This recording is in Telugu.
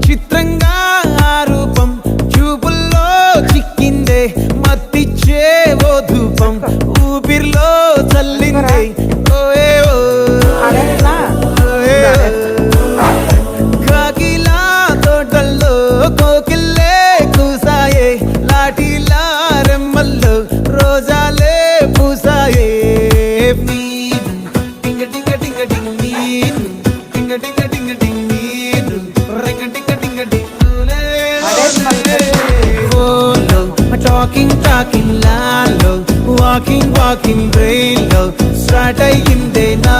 చిత్రంగా ఆ రూపం చూపుల్లో చిక్కిందే మత్తిచ్చే ఓ ధూపం ఊపిరిలో చల్లిందే ఓయే ఓ కాకిలా తోటల్లో కోకిల్లే కూసాయే లాఠీలా రెమ్మల్లో రోజాలే పూసాయే టింగ టింగ టింగ టింగ్ నీరు టింగ టింగ టింగ టింగ్ నీరు రింగ టింగ టింగ టింగ్ ఓలో టాకింగ్ లాలో వాకింగ్ బ్రెయిన్ లో స్టార్ట్ అయ్యిందే నా